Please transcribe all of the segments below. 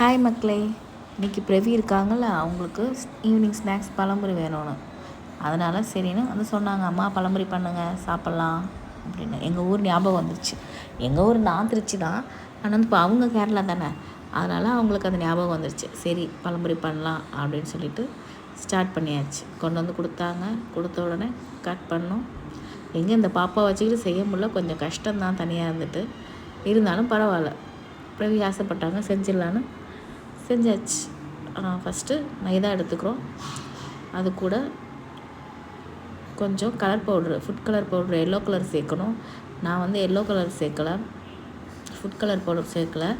Hi மக்களே, இன்றைக்கி பிரவி இருக்காங்கள்ல, அவங்களுக்கு ஈவினிங் ஸ்நாக்ஸ் பழம்புரி வேணும்னு. அதனால் சரின்னு வந்து சொன்னாங்க, அம்மா பழம்புரி பண்ணுங்கள் சாப்பிட்லாம் அப்படின்னு. எங்கள் ஊர் ஞாபகம் வந்துருச்சு. எங்கள் ஊர் நான் திருச்சி தான், ஆனால் வந்து இப்போ அவங்க கேரளா தானே, அதனால் அவங்களுக்கு அந்த ஞாபகம் வந்துருச்சு. சரி பழம்புரி பண்ணலாம் அப்படின்னு சொல்லிட்டு ஸ்டார்ட் பண்ணியாச்சு. கொண்டு வந்து கொடுத்தாங்க. கொடுத்த உடனே கட் பண்ணோம். எங்கே இந்த பாப்பா வச்சுக்கிட்டு செய்ய முடியல, கொஞ்சம் கஷ்டம்தான் தனியாக இருந்துட்டு. இருந்தாலும் பரவாயில்ல, பிரவி ஆசைப்பட்டாங்க செஞ்சிடலான்னு செஞ்சாச்சு. ஃபஸ்ட்டு மைதா எடுத்துக்கிறோம். அது கூட கொஞ்சம் colour powder, food colour powder, yellow colour சேர்க்கணும். நான் வந்து எல்லோ கலர் சேர்க்கலை, ஃபுட் கலர் பவுடர் சேர்க்கலை,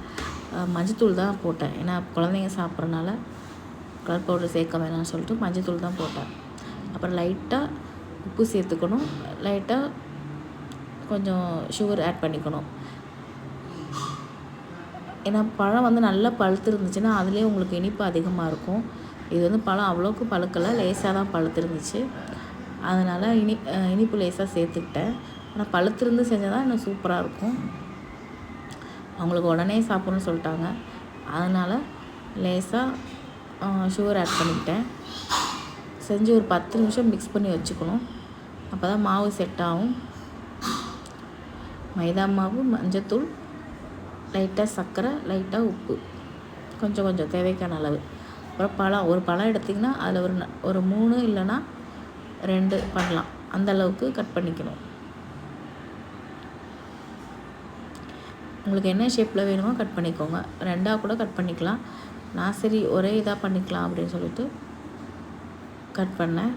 மஞ்சத்தூள் தான் போட்டேன். ஏன்னா குழந்தைங்க சாப்பிட்றனால கலர் பவுட்ரு சேர்க்க வேணாம்னு சொல்லிட்டு மஞ்சத்தூள் தான் போட்டேன். அப்புறம் லைட்டாக உப்பு சேர்த்துக்கணும், லைட்டாக கொஞ்சம் சுகர் ஆட் பண்ணிக்கணும். ஏன்னா பழம் வந்து நல்லா பழுத்து இருந்துச்சுன்னா அதுலேயே உங்களுக்கு இனிப்பு அதிகமாக இருக்கும். இது வந்து பழம் அவ்வளோக்கு பழுக்கலை, லேசாக தான் பழுத்துருந்துச்சு. அதனால் இனிப்பு லேசாக சேர்த்துக்கிட்டேன். ஆனால் பழுத்திருந்து செஞ்சால் தான் இன்னும் சூப்பராக இருக்கும். அவங்களுக்கு உடனே சாப்பிட்ணுன்னு சொல்லிட்டாங்க, அதனால் லேசாக சுகர் ஆட் பண்ணிக்கிட்டேன். செஞ்சு ஒரு 10 நிமிஷம் மிக்ஸ் பண்ணி வச்சுக்கணும். அப்போ தான் மாவு செட் ஆகும். மைதா மாவு, மஞ்சத்தூள், லைட்டாக சர்க்கரை, லைட்டாக உப்பு, கொஞ்சம் கொஞ்சம் தேவைக்கான அளவு. அப்புறம் ஒரு பழம் எடுத்திங்கன்னா அதில் ஒரு 3 இல்லைன்னா 2 பண்ணலாம், அந்தளவுக்கு கட் பண்ணிக்கணும். உங்களுக்கு என்ன ஷேப்பில் வேணுமோ கட் பண்ணிக்கோங்க. 2ஆக கூட கட் பண்ணிக்கலாம். நான் சரி ஒரே இதாக பண்ணிக்கலாம் அப்படின்னு சொல்லிட்டு கட் பண்ணேன்.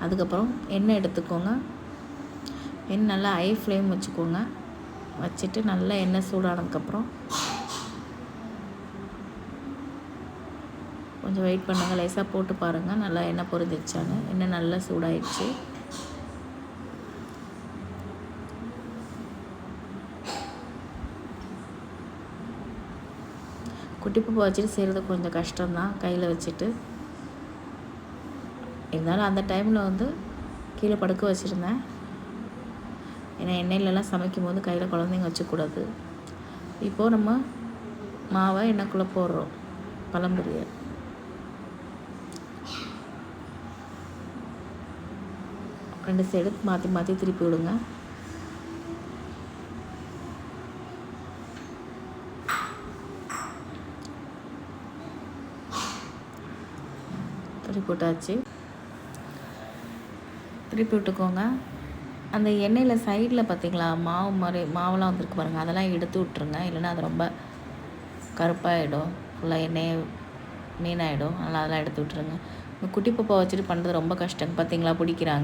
அதுக்கப்புறம் எண்ணெய் எடுத்துக்கோங்க. எண்ணெய் நல்லா ஹை ஃப்ளேம் வச்சுக்கோங்க. வச்சுட்டு நல்லா எண்ணெய் சூடானதுக்கப்புறம் கொஞ்சம் வெயிட் பண்ணுங்கள். லேசாக போட்டு பாருங்கள் நல்லா எண்ணெய் பொரிஞ்சிருச்சான்னு. எண்ணெய் நல்லா சூடாயிடுச்சு. குட்டிப்பூப்பை வச்சுட்டு செய்கிறது கொஞ்சம் கஷ்டம்தான் கையில் வச்சுட்டு. இருந்தாலும் அந்த டைமில் வந்து கீழே படுக்க வச்சுருந்தேன். ஏன்னா எண்ணெயிலலாம் சமைக்கும் போது கையில் குழந்தைங்க வச்சுக்கூடாது. இப்போது நம்ம மாவை எண்ணெய்க்குள்ளே போடுறோம். பழம்புரியை ரெண்டு சைடு மாற்றி மாற்றி திருப்பி விடுங்க. திருப்பி விட்டாச்சு. திருப்பி விட்டுக்கோங்க. அந்த எண்ணெயில் சைடில் பார்த்திங்களா மாவெல்லாம் வந்துருக்கு பாருங்கள், அதெல்லாம் எடுத்து விட்ருங்க. இல்லைன்னா அது ரொம்ப கருப்பாகிடும், ஃபுல்லாக எண்ணெய் மீனாகிடும். அதனால் அதெல்லாம் எடுத்து விட்ருங்க. குட்டி பாப்பா வச்சுட்டு பண்ணுறது ரொம்ப கஷ்டம். பார்த்திங்களா பிடிக்கிறாங்க.